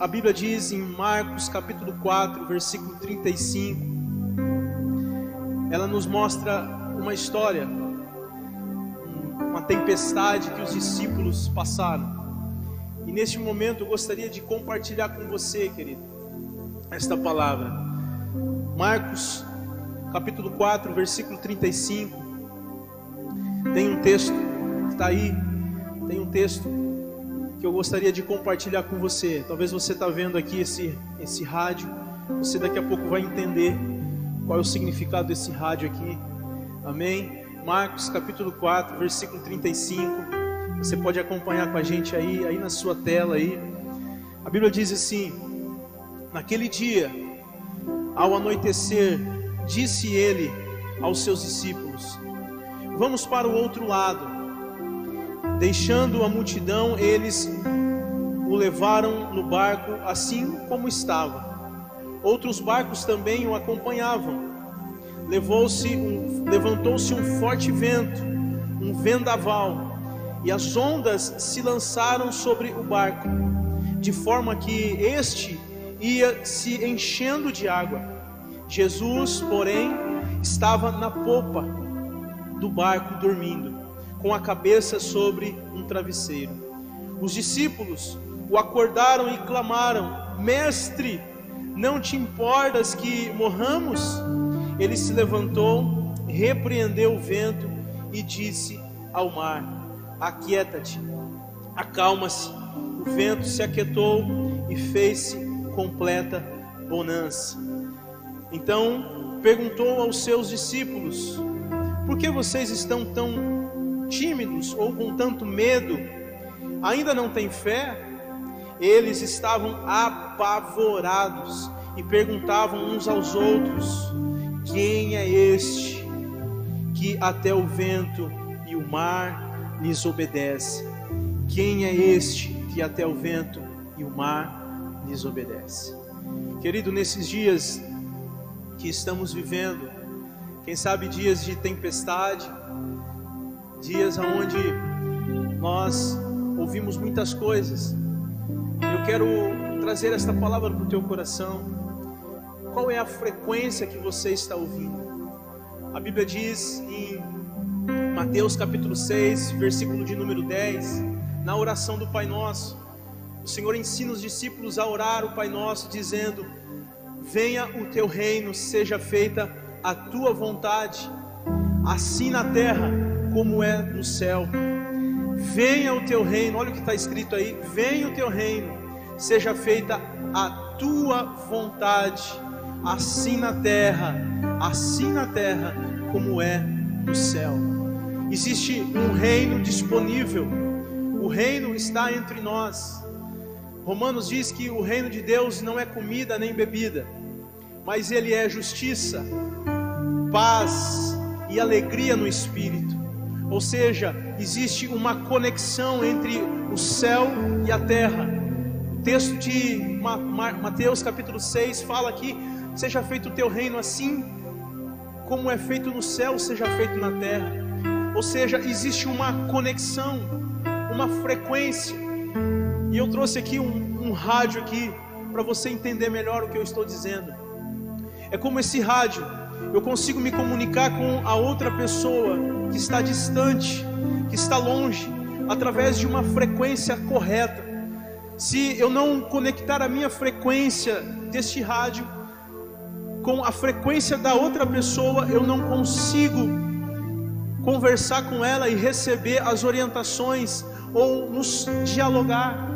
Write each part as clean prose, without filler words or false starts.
A Bíblia diz em Marcos capítulo 4, versículo 35, ela nos mostra uma história, uma tempestade que os discípulos passaram. E neste momento eu gostaria de compartilhar com você, querido, esta palavra. Marcos capítulo 4, versículo 35. Tem um texto que está aí, tem um texto que eu gostaria de compartilhar com você. Talvez você está vendo aqui esse rádio, você daqui a pouco vai entender qual é o significado desse rádio aqui. Amém? Marcos capítulo 4, versículo 35. Você pode acompanhar com a gente aí na sua tela aí. A Bíblia diz assim: naquele dia, ao anoitecer, disse ele aos seus discípulos: vamos para o outro lado. Deixando a multidão, eles o levaram no barco assim como estava. Outros barcos também o acompanhavam. Levantou-se um forte vento, um vendaval, e as ondas se lançaram sobre o barco, de forma que este ia se enchendo de água. Jesus, porém, estava na popa do barco dormindo, com a cabeça sobre um travesseiro. Os discípulos o acordaram e clamaram: Mestre, não te importas que morramos? Ele se levantou, repreendeu o vento e disse ao mar: aquieta-te, acalma-se. O vento se aquietou e fez-se completa bonança. Então perguntou aos seus discípulos: por que vocês estão tão tímidos ou com tanto medo? Ainda não têm fé? Eles estavam apavorados e perguntavam uns aos outros: quem é este que até o vento e o mar lhes obedece? Quem é este que até o vento e o mar lhes obedece? Querido, nesses dias que estamos vivendo, quem sabe dias de tempestade, dias onde nós ouvimos muitas coisas, eu quero trazer esta palavra para o teu coração. Qual é a frequência que você está ouvindo? A Bíblia diz em Mateus capítulo 6, versículo de número 10, na oração do Pai Nosso, o Senhor ensina os discípulos a orar o Pai Nosso, dizendo: venha o teu reino, seja feita a tua vontade, assim na terra como é no céu. Venha o teu reino, olha o que está escrito aí: venha o teu reino, seja feita a tua vontade, assim na terra como é no céu. Existe um reino disponível, o reino está entre nós. Romanos diz que o reino de Deus não é comida nem bebida, mas ele é justiça, paz e alegria no Espírito. Ou seja, existe uma conexão entre o céu e a terra. O texto de Mateus capítulo 6 fala aqui: seja feito o teu reino assim como é feito no céu, seja feito na terra. Ou seja, existe uma conexão, uma frequência. E eu trouxe aqui um rádio aqui para você entender melhor o que eu estou dizendo. É como esse rádio, eu consigo me comunicar com a outra pessoa que está distante, que está longe, através de uma frequência correta. Se eu não conectar a minha frequência deste rádio com a frequência da outra pessoa, eu não consigo conversar com ela e receber as orientações ou nos dialogar.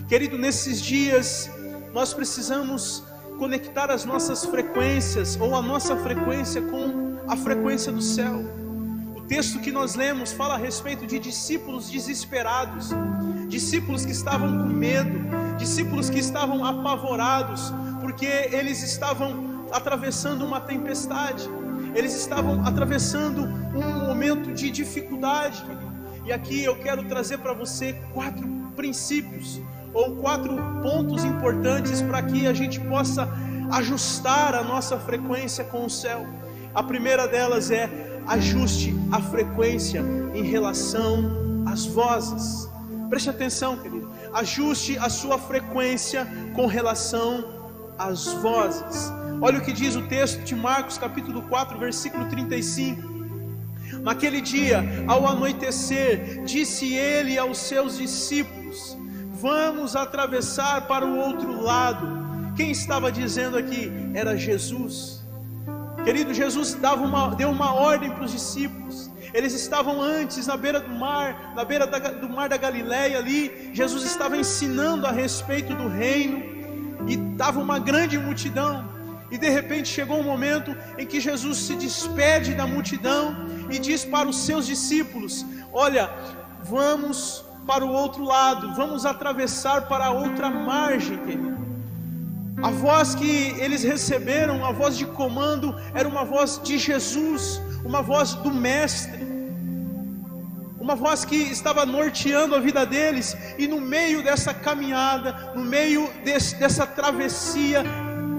Querido, nesses dias nós precisamos conectar as nossas frequências, ou a nossa frequência, com a frequência do céu. O texto que nós lemos fala a respeito de discípulos desesperados, discípulos que estavam com medo, discípulos que estavam apavorados, porque eles estavam atravessando uma tempestade, eles estavam atravessando um momento de dificuldade. E aqui eu quero trazer para você 4 princípios, ou 4 pontos importantes para que a gente possa ajustar a nossa frequência com o céu. A primeira delas é: ajuste a frequência em relação às vozes. Preste atenção, querido. ajuste a sua frequência com relação às vozes. Olha o que diz o texto de Marcos capítulo 4, versículo 35. Naquele dia, ao anoitecer, disse ele aos seus discípulos: vamos atravessar para o outro lado. Quem estava dizendo aqui? Era Jesus. Querido, Jesus deu uma ordem para os discípulos. Eles estavam antes na beira do mar, do mar da Galileia ali. Jesus estava ensinando a respeito do reino, e estava uma grande multidão. E de repente chegou um momento em que Jesus se despede da multidão e diz para os seus discípulos: olha, vamos para o outro lado, vamos atravessar para a outra margem, querido. A voz que eles receberam, a voz de comando, era uma voz de Jesus, uma voz do Mestre, uma voz que estava norteando a vida deles. E no meio dessa caminhada, no meio dessa travessia,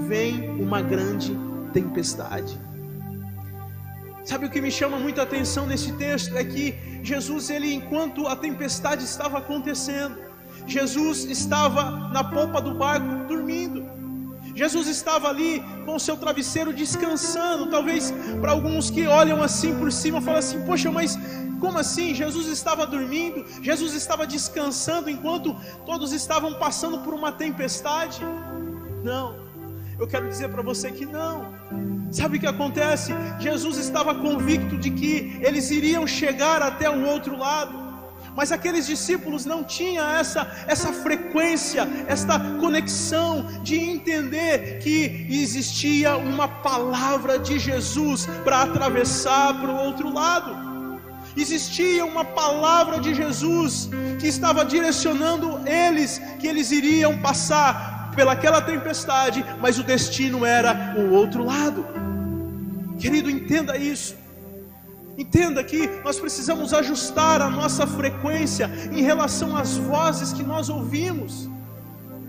vem uma grande tempestade. Sabe o que me chama muita atenção nesse texto? É que Jesus, enquanto a tempestade estava acontecendo, Jesus estava na polpa do barco dormindo. Jesus estava ali com o seu travesseiro descansando. Talvez para alguns que olham assim por cima, falam assim: poxa, mas como assim? Jesus estava dormindo, Jesus estava descansando enquanto todos estavam passando por uma tempestade? Não, eu quero dizer para você que não. Sabe o que acontece? Jesus estava convicto de que eles iriam chegar até o outro lado. Mas aqueles discípulos não tinham essa frequência, esta conexão de entender que existia uma palavra de Jesus para atravessar para o outro lado. Existia uma palavra de Jesus que estava direcionando eles, que eles iriam passar pelaquela tempestade, mas o destino era o outro lado. Querido, entenda isso. Entenda que nós precisamos ajustar a nossa frequência em relação às vozes que nós ouvimos.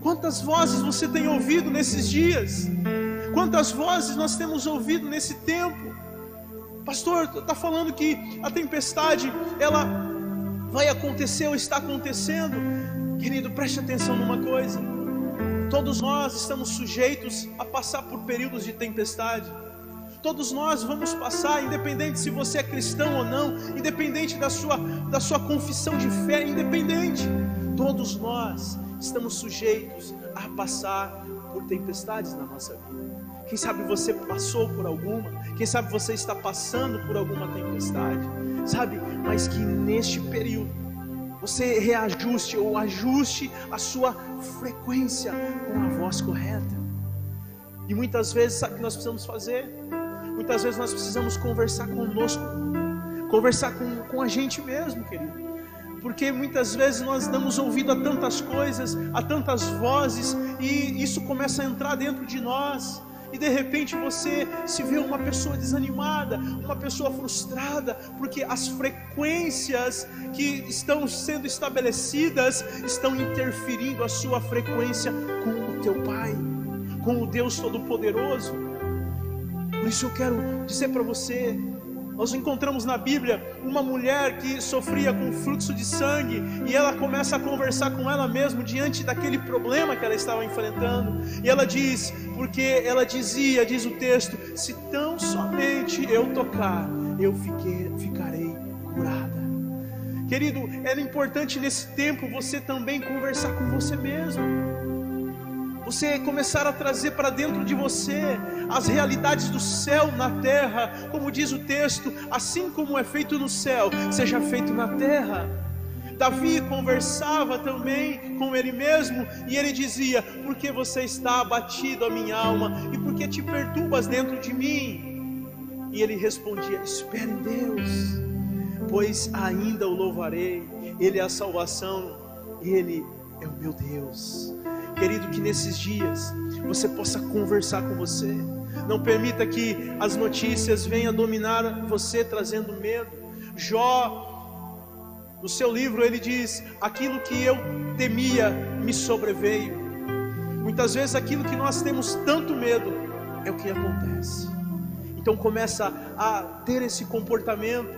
Quantas vozes você tem ouvido nesses dias? Quantas vozes nós temos ouvido nesse tempo? Pastor, está falando que a tempestade, ela vai acontecer ou está acontecendo. Querido, preste atenção numa coisa. Todos nós estamos sujeitos a passar por períodos de tempestade. Todos nós vamos passar, independente se você é cristão ou não, independente da sua confissão de fé, independente. Todos nós estamos sujeitos a passar por tempestades na nossa vida. Quem sabe você passou por alguma, quem sabe você está passando por alguma tempestade, sabe? Mas que neste período você reajuste ou ajuste a sua frequência com a voz correta. E muitas vezes, sabe o que nós precisamos fazer? Muitas vezes nós precisamos conversar conosco, conversar com a gente mesmo, querido. Porque muitas vezes nós damos ouvido a tantas coisas, a tantas vozes, e isso começa a entrar dentro de nós. E de repente você se vê uma pessoa desanimada, uma pessoa frustrada, porque as frequências que estão sendo estabelecidas estão interferindo a sua frequência com o teu Pai, com o Deus Todo-Poderoso. Por isso eu quero dizer para você, nós encontramos na Bíblia uma mulher que sofria com fluxo de sangue, e ela começa a conversar com ela mesma diante daquele problema que ela estava enfrentando. E ela diz, porque ela dizia, diz o texto: se tão somente eu tocar, eu ficarei curada. Querido, era importante nesse tempo você também conversar com você mesmo. Você começar a trazer para dentro de você as realidades do céu na terra. Como diz o texto: assim como é feito no céu, seja feito na terra. Davi conversava também com ele mesmo, e ele dizia: por que você está abatido, a minha alma, e por que te perturbas dentro de mim? E ele respondia: espere em Deus, pois ainda o louvarei. Ele é a salvação, Ele é o meu Deus. Querido, que nesses dias você possa conversar com você. Não permita que as notícias venham dominar você, trazendo medo. Jó, no seu livro, ele diz: aquilo que eu temia me sobreveio. Muitas vezes aquilo que nós temos tanto medo é o que acontece. Então começa a ter esse comportamento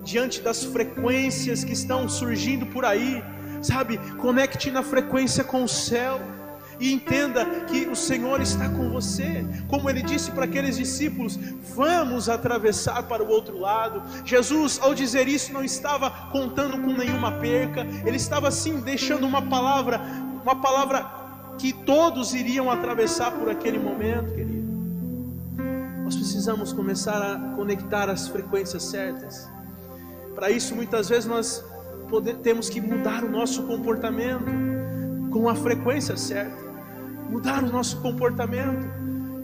diante das frequências que estão surgindo por aí. Sabe, conecte na frequência com o céu. E entenda que o Senhor está com você. Como Ele disse para aqueles discípulos: vamos atravessar para o outro lado. Jesus, ao dizer isso, não estava contando com nenhuma perca. Ele estava sim deixando uma palavra que todos iriam atravessar por aquele momento, querido. Nós precisamos começar a conectar as frequências certas. Para isso, muitas vezes nós temos que mudar o nosso comportamento com a frequência certa. Mudar o nosso comportamento.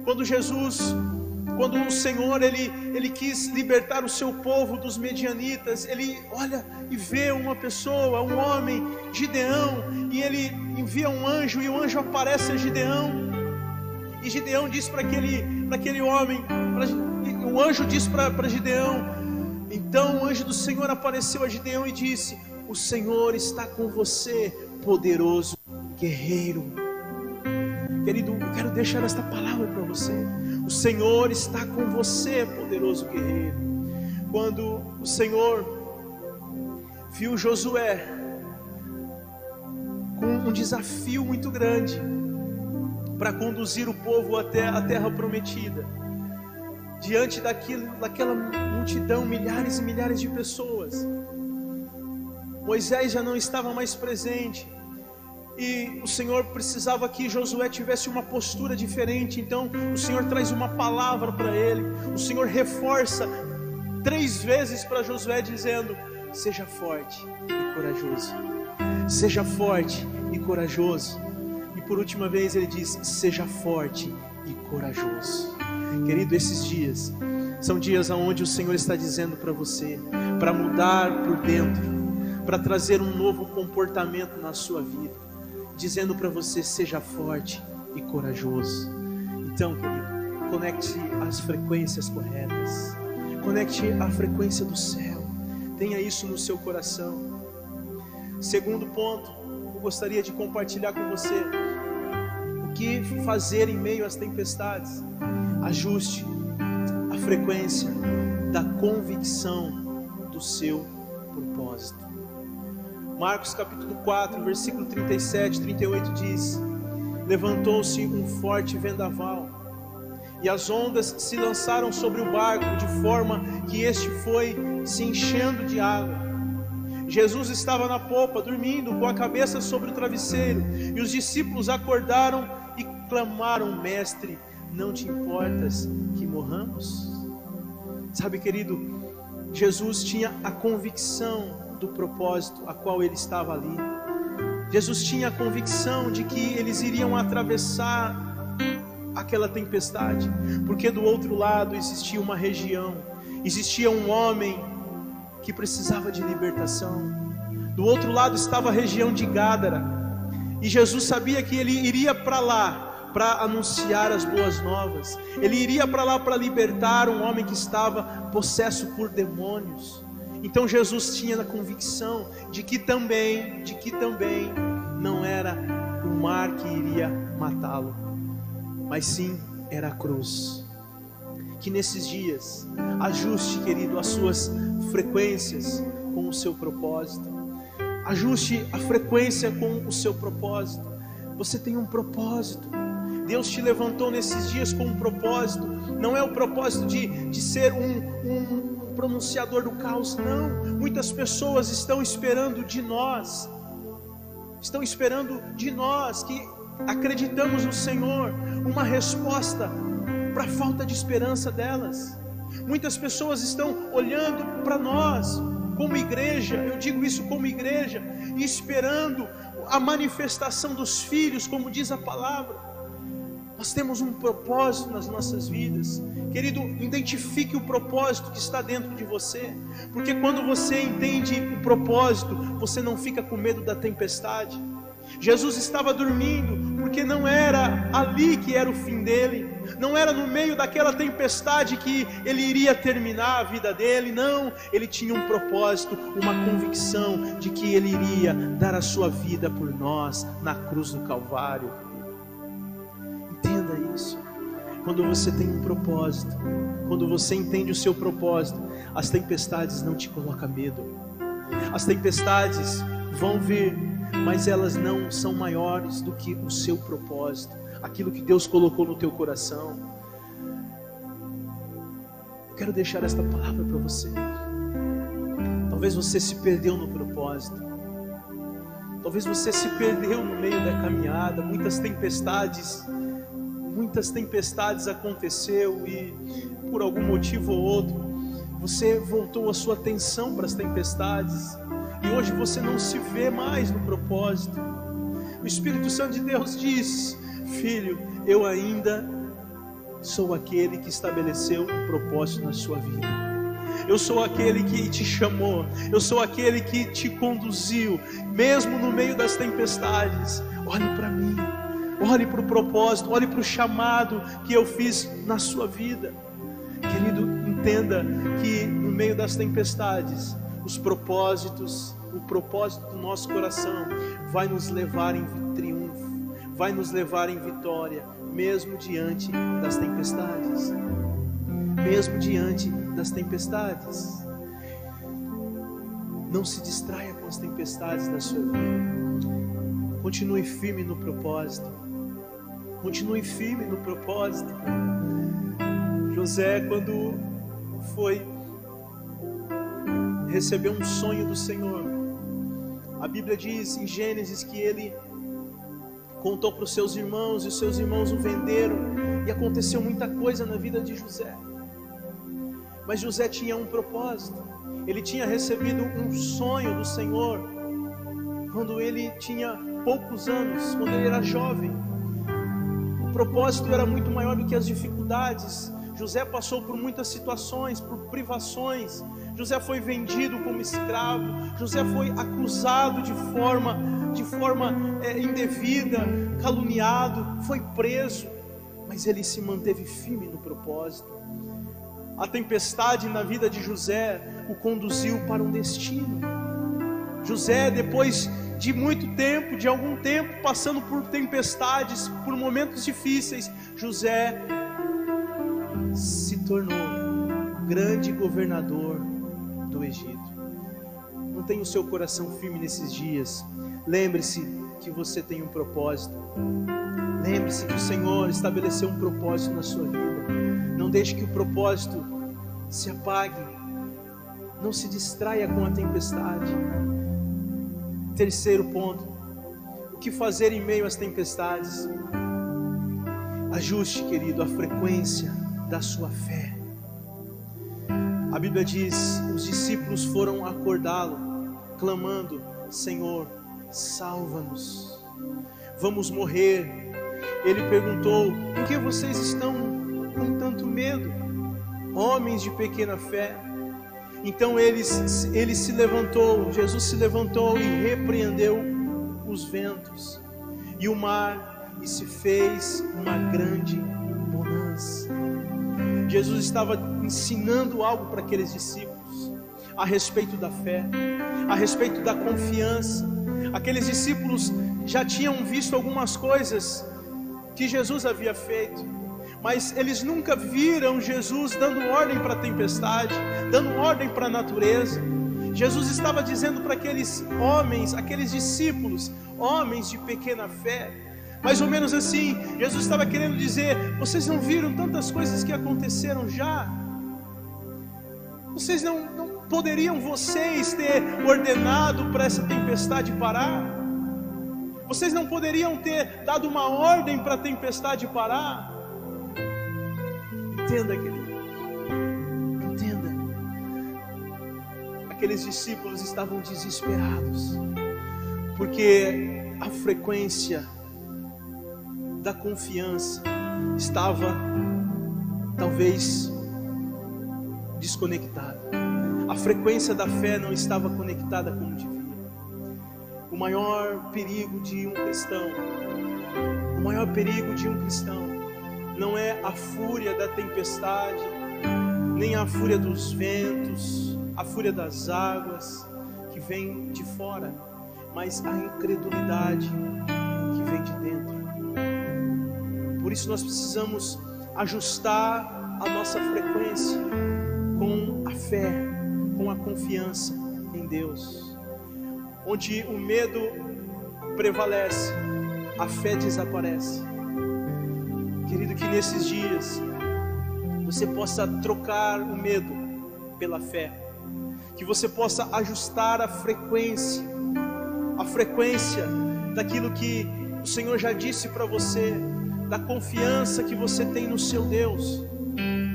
Quando o Senhor, Ele quis libertar o seu povo dos medianitas, Ele olha e vê uma pessoa, um homem, Gideão, e Ele envia um anjo, e o anjo aparece a Gideão, e Gideão diz para aquele homem, o anjo diz para Gideão, então o anjo do Senhor apareceu a Gideão e disse: o Senhor está com você, poderoso guerreiro. Querido, eu quero deixar esta palavra para você. O Senhor está com você, poderoso guerreiro. Quando o Senhor viu Josué com um desafio muito grande para conduzir o povo até a terra prometida, diante daquela multidão, milhares e milhares de pessoas, Moisés já não estava mais presente. E o Senhor precisava que Josué tivesse uma postura diferente. Então o Senhor traz uma palavra para ele. O Senhor reforça 3 vezes para Josué, dizendo: seja forte e corajoso. Seja forte e corajoso. E por última vez ele diz: seja forte e corajoso. Querido, esses dias são dias onde o Senhor está dizendo para você, para mudar por dentro, para trazer um novo comportamento na sua vida, dizendo para você: seja forte e corajoso. Então, querido, conecte as frequências corretas, conecte a frequência do céu, tenha isso no seu coração. Segundo ponto, eu gostaria de compartilhar com você o que fazer em meio às tempestades. Ajuste a frequência da convicção do seu propósito. Marcos capítulo 4, versículo 37, 38 diz: levantou-se um forte vendaval, e as ondas se lançaram sobre o barco, de forma que este foi se enchendo de água. Jesus estava na popa, dormindo, com a cabeça sobre o travesseiro, e os discípulos acordaram e clamaram: mestre, não te importas que morramos? Sabe, querido, Jesus tinha a convicção do propósito a qual ele estava ali. Jesus tinha a convicção de que eles iriam atravessar aquela tempestade, porque do outro lado existia uma região, existia um homem que precisava de libertação. Do outro lado estava a região de Gádara, e Jesus sabia que ele iria para lá para anunciar as boas novas. Ele iria para lá para libertar um homem que estava possesso por demônios. Então Jesus tinha a convicção de que também não era o mar que iria matá-lo, mas sim era a cruz. Que nesses dias, ajuste, querido, as suas frequências com o seu propósito. Ajuste a frequência com o seu propósito. Você tem um propósito. Deus te levantou nesses dias com um propósito. Não é o propósito de ser um pronunciador do caos, não. Muitas pessoas estão esperando de nós, que acreditamos no Senhor, uma resposta para a falta de esperança delas. Muitas pessoas estão olhando para nós como igreja, eu digo isso como igreja, e esperando a manifestação dos filhos, como diz a palavra. Nós temos um propósito nas nossas vidas. Querido, identifique o propósito que está dentro de você, porque quando você entende o propósito, você não fica com medo da tempestade. Jesus estava dormindo, porque não era ali que era o fim dele, não era no meio daquela tempestade que ele iria terminar a vida dele, não. Ele tinha um propósito, uma convicção de que ele iria dar a sua vida por nós na cruz do Calvário. Entenda isso. Quando você tem um propósito, quando você entende o seu propósito, as tempestades não te colocam medo. As tempestades vão vir, mas elas não são maiores do que o seu propósito, aquilo que Deus colocou no teu coração. Eu quero deixar esta palavra para você. Talvez você se perdeu no propósito, talvez você se perdeu no meio da caminhada, muitas tempestades aconteceu e por algum motivo ou outro você voltou a sua atenção para as tempestades e hoje você não se vê mais no propósito. O Espírito Santo de Deus diz: filho, eu ainda sou aquele que estabeleceu um propósito na sua vida. Eu sou aquele que te chamou, eu sou aquele que te conduziu, mesmo no meio das tempestades. Olhe para mim, olhe para o propósito, olhe para o chamado que eu fiz na sua vida. Querido, entenda que no meio das tempestades, o propósito do nosso coração vai nos levar em triunfo, vai nos levar em vitória, mesmo diante das tempestades. Mesmo diante das tempestades. Não se distraia com as tempestades da sua vida. Continue firme no propósito. Continue firme no propósito. José, quando recebeu um sonho do Senhor, a Bíblia diz em Gênesis que ele contou para os seus irmãos e os seus irmãos o venderam, e aconteceu muita coisa na vida de José. Mas José tinha um propósito. Ele tinha recebido um sonho do Senhor quando ele tinha poucos anos, quando ele era jovem. O propósito era muito maior do que as dificuldades. José passou por muitas situações, por privações. José foi vendido como escravo. José foi acusado de forma indevida, caluniado, foi preso. Mas ele se manteve firme no propósito. A tempestade na vida de José o conduziu para um destino. José, depois de muito tempo, de algum tempo, passando por tempestades, por momentos difíceis, José se tornou o grande governador do Egito. Mantenha o seu coração firme nesses dias. Lembre-se que você tem um propósito. Lembre-se que o Senhor estabeleceu um propósito na sua vida. Não deixe que o propósito se apague. Não se distraia com a tempestade. Terceiro ponto: o que fazer em meio às tempestades? Ajuste, querido, a frequência da sua fé. A Bíblia diz: os discípulos foram acordá-lo, clamando: Senhor, salva-nos, vamos morrer. Ele perguntou: por que vocês estão com tanto medo, homens de pequena fé? Então ele se levantou, Jesus se levantou e repreendeu os ventos e o mar, e se fez uma grande bonança. Jesus estava ensinando algo para aqueles discípulos a respeito da fé, a respeito da confiança. Aqueles discípulos já tinham visto algumas coisas que Jesus havia feito, mas eles nunca viram Jesus dando ordem para a tempestade, dando ordem para a natureza. Jesus estava dizendo para aqueles homens, aqueles discípulos, homens de pequena fé, mais ou menos assim. Jesus estava querendo dizer: vocês não viram tantas coisas que aconteceram já? Vocês não poderiam vocês ter ordenado para essa tempestade parar? Vocês não poderiam ter dado uma ordem para a tempestade parar? Entenda, querido, entenda. Aqueles discípulos estavam desesperados, porque a frequência da confiança estava talvez desconectada. A frequência da fé não estava conectada como devia. O maior perigo de um cristão, não é a fúria da tempestade, nem a fúria dos ventos, a fúria das águas que vem de fora, mas a incredulidade que vem de dentro. Por isso nós precisamos ajustar a nossa frequência com a fé, com a confiança em Deus. Onde o medo prevalece, a fé desaparece. Querido, que nesses dias você possa trocar o medo pela fé, que você possa ajustar a frequência daquilo que o Senhor já disse para você, da confiança que você tem no seu Deus.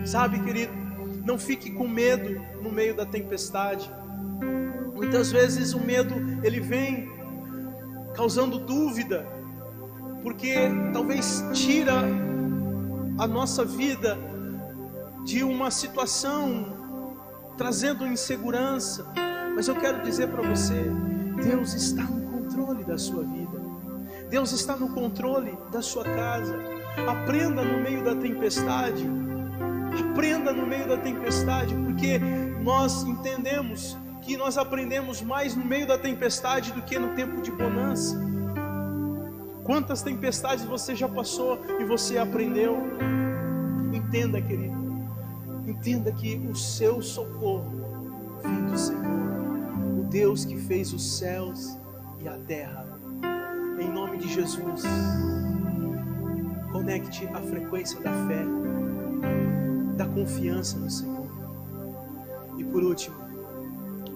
Sabe, querido, não fique com medo no meio da tempestade. Muitas vezes o medo, ele vem causando dúvida, porque talvez tira a nossa vida de uma situação, trazendo insegurança. Mas eu quero dizer para você, Deus está no controle da sua vida, Deus está no controle da sua casa. Aprenda no meio da tempestade, aprenda no meio da tempestade, porque nós entendemos que nós aprendemos mais no meio da tempestade do que no tempo de bonança. Quantas tempestades você já passou e você aprendeu? Entenda, querido, entenda que o seu socorro vem do Senhor, o Deus que fez os céus e a terra. Em nome de Jesus, conecte a frequência da fé, da confiança no Senhor. E por último,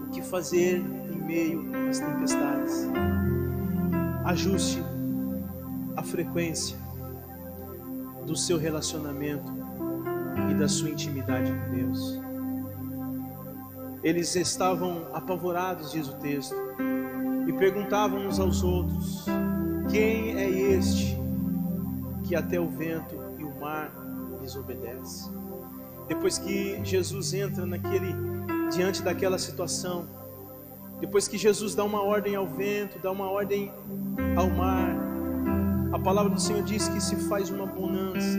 o que fazer em meio às tempestades? Ajuste a frequência do seu relacionamento e da sua intimidade com Deus. Eles estavam apavorados, diz o texto, e perguntavam uns aos outros: quem é este que até o vento e o mar lhes obedece? Depois que Jesus entra diante daquela situação, depois que Jesus dá uma ordem ao vento, dá uma ordem ao mar, a palavra do Senhor diz que se faz uma bonança.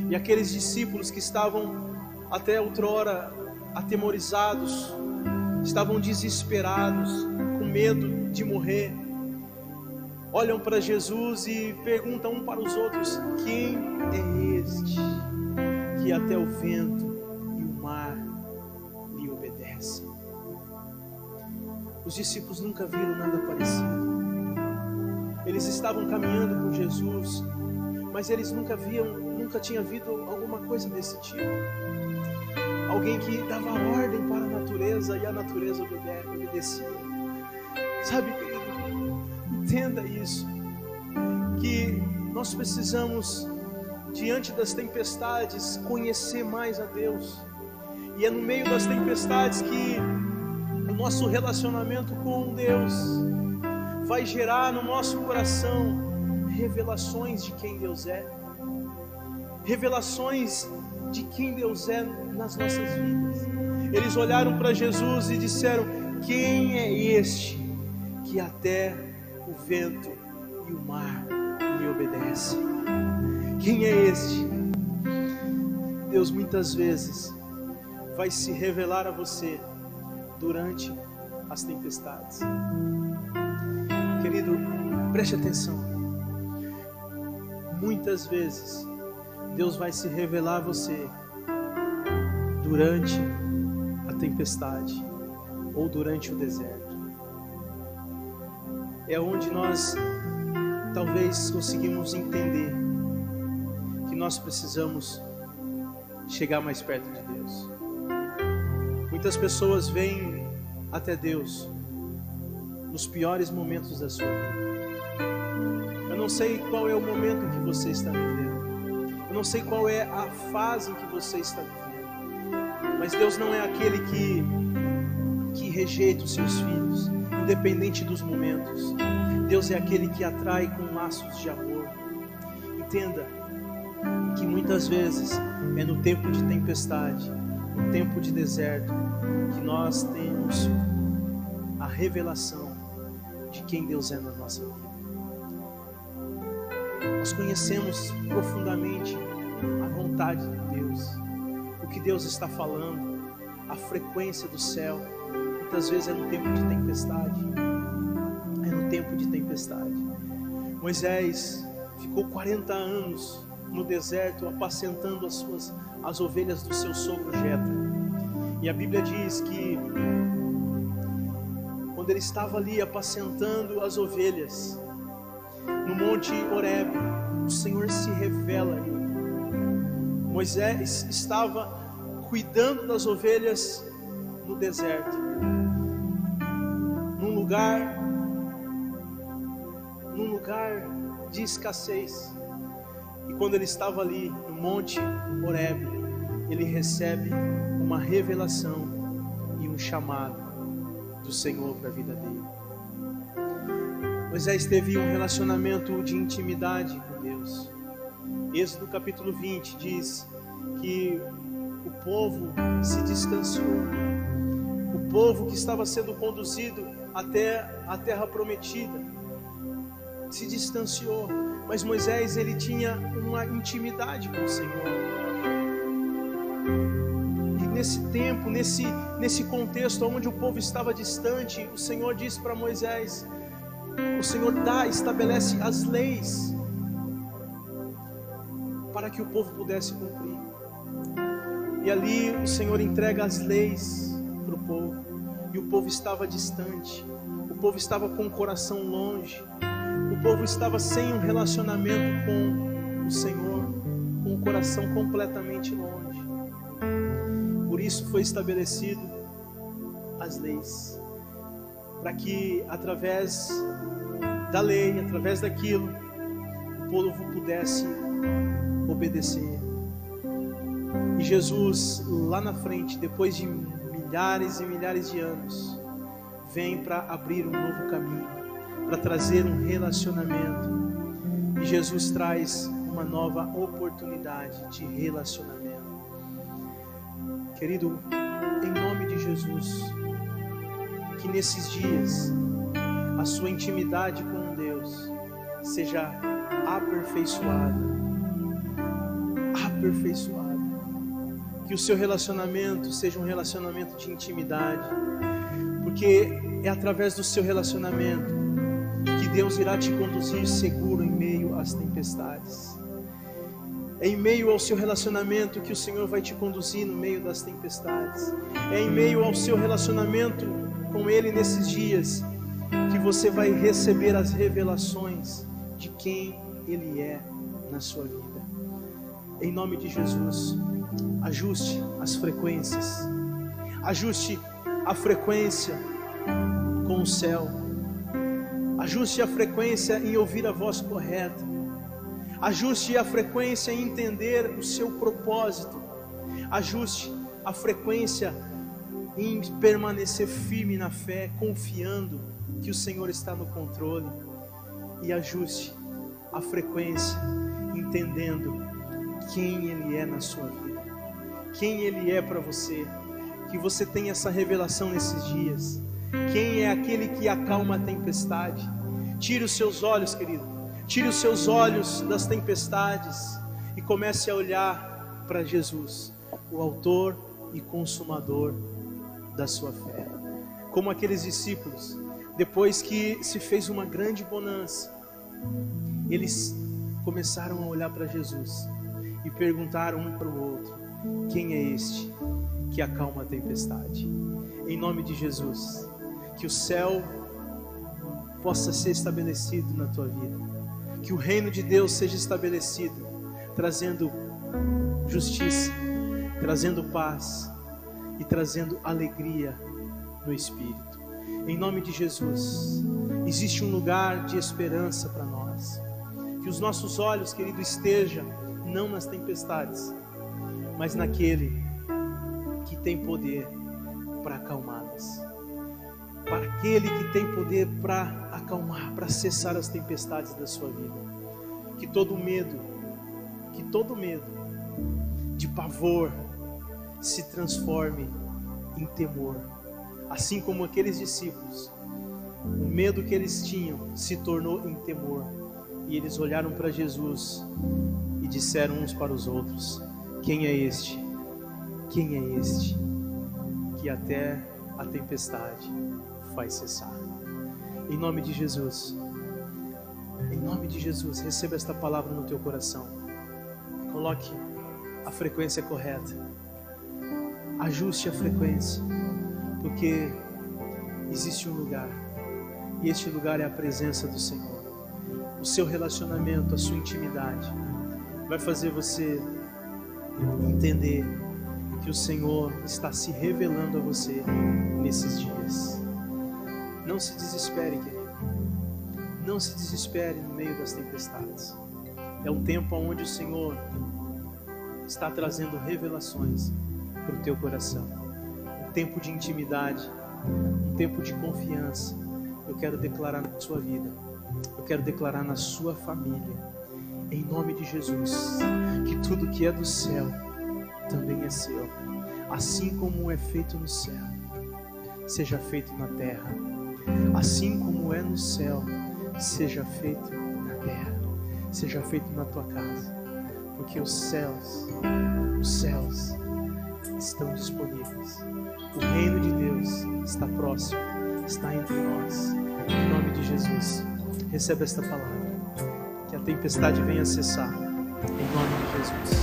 E aqueles discípulos que estavam até outrora atemorizados, estavam desesperados, com medo de morrer, olham para Jesus e perguntam um para os outros: quem é este que até o vento e o mar lhe obedecem? Os discípulos nunca viram nada parecido. Eles estavam caminhando com Jesus, mas eles nunca tinham visto alguma coisa desse tipo. Alguém que dava ordem para a natureza e a natureza obedecia. Sabe, querido, entenda isso, que nós precisamos, diante das tempestades, conhecer mais a Deus. E é no meio das tempestades que o nosso relacionamento com Deus vai gerar no nosso coração revelações de quem Deus é, revelações de quem Deus é nas nossas vidas. Eles olharam para Jesus e disseram: quem é este que até o vento e o mar lhe obedecem? Quem é este? Deus muitas vezes vai se revelar a você durante as tempestades. Querido, preste atenção. Muitas vezes Deus vai se revelar a você durante a tempestade ou durante o deserto. É onde nós talvez conseguimos entender que nós precisamos chegar mais perto de Deus. Muitas pessoas vêm até Deus nos piores momentos da sua vida. Eu não sei qual é o momento que você está vivendo, eu não sei qual é a fase em que você está vivendo, mas Deus não é aquele que rejeita os seus filhos, independente dos momentos. Deus é aquele que atrai com laços de amor. Entenda que muitas vezes é no tempo de tempestade, no tempo de deserto, que nós temos a revelação de quem Deus é na nossa vida. Nós conhecemos profundamente a vontade de Deus, o que Deus está falando, a frequência do céu. Muitas vezes é no tempo de tempestade. É no tempo de tempestade. Moisés ficou 40 anos no deserto apacentando as ovelhas do seu sogro Jetro. E a Bíblia diz que quando ele estava ali apacentando as ovelhas, no Monte Horebe, o Senhor se revela ali. Moisés estava cuidando das ovelhas no deserto, num lugar de escassez. E quando ele estava ali no Monte Horebe, ele recebe uma revelação e um chamado do Senhor para a vida dele. Moisés teve um relacionamento de intimidade com Deus. Êxodo capítulo 20 diz que o povo se distanciou. O povo que estava sendo conduzido até a terra prometida se distanciou, mas Moisés, ele tinha uma intimidade com o Senhor. E nesse tempo, nesse contexto onde o povo estava distante, o Senhor disse para Moisés, o Senhor estabelece as leis para que o povo pudesse cumprir. E ali o Senhor entrega as leis para o povo, e o povo estava distante, o povo estava com o coração longe, o povo estava sem um relacionamento com o Senhor, com o coração completamente longe. Por isso foi estabelecido as leis, para que através da lei, através daquilo, o povo pudesse obedecer. E Jesus, lá na frente, depois de milhares e milhares de anos, vem para abrir um novo caminho, para trazer um relacionamento. E Jesus traz uma nova oportunidade de relacionamento. Querido, em nome de Jesus, que nesses dias a sua intimidade com Deus seja aperfeiçoada. Que o seu relacionamento seja um relacionamento de intimidade, porque é através do seu relacionamento que Deus irá te conduzir seguro em meio às tempestades. É em meio ao seu relacionamento que o Senhor vai te conduzir no meio das tempestades. É em meio ao seu relacionamento com Ele nesses dias que você vai receber as revelações de quem Ele é na sua vida. Em nome de Jesus, ajuste as frequências, ajuste a frequência com o céu, ajuste a frequência em ouvir a voz correta, ajuste a frequência em entender o seu propósito, ajuste a frequência em permanecer firme na fé, confiando que o Senhor está no controle, e ajuste a frequência entendendo quem Ele é na sua vida, quem Ele é para você, que você tenha essa revelação nesses dias. Quem é aquele que acalma a tempestade? Tire os seus olhos, querido, tire os seus olhos das tempestades e comece a olhar para Jesus, o autor e consumador da sua fé. Como aqueles discípulos, depois que se fez uma grande bonança, eles começaram a olhar para Jesus e perguntaram um para o outro: quem é este que acalma a tempestade? Em nome de Jesus, que o céu possa ser estabelecido na tua vida, que o reino de Deus seja estabelecido, trazendo justiça, trazendo paz e trazendo alegria no Espírito. Em nome de Jesus, existe um lugar de esperança para nós. Que os nossos olhos, querido, estejam não nas tempestades, mas naquele que tem poder para acalmá-las, para aquele que tem poder para acalmar, para cessar as tempestades da sua vida. Que todo medo de pavor se transforme em temor, assim como aqueles discípulos, o medo que eles tinham se tornou em temor, e eles olharam para Jesus e disseram uns para os outros: quem é este? Quem é este que até a tempestade faz cessar? Em nome de Jesus, receba esta palavra no teu coração. Coloque a frequência correta, ajuste a frequência, porque existe um lugar, e este lugar é a presença do Senhor. o seu relacionamento, a sua intimidade. Vai fazer você entender que o Senhor está se revelando a você nesses dias. Não se desespere, querido. Não se desespere no meio das tempestades. É um tempo onde o Senhor está trazendo revelações para o teu coração. Um tempo de intimidade, um tempo de confiança. Eu quero declarar na sua vida, eu quero declarar na sua família, em nome de Jesus, que tudo que é do céu também é seu. Assim como é feito no céu, seja feito na terra. Assim como é no céu, seja feito na terra, seja feito na tua casa, porque os céus estão disponíveis. O reino de Deus está próximo, está entre nós. Em nome de Jesus, receba esta palavra, que a tempestade venha cessar, em nome de Jesus.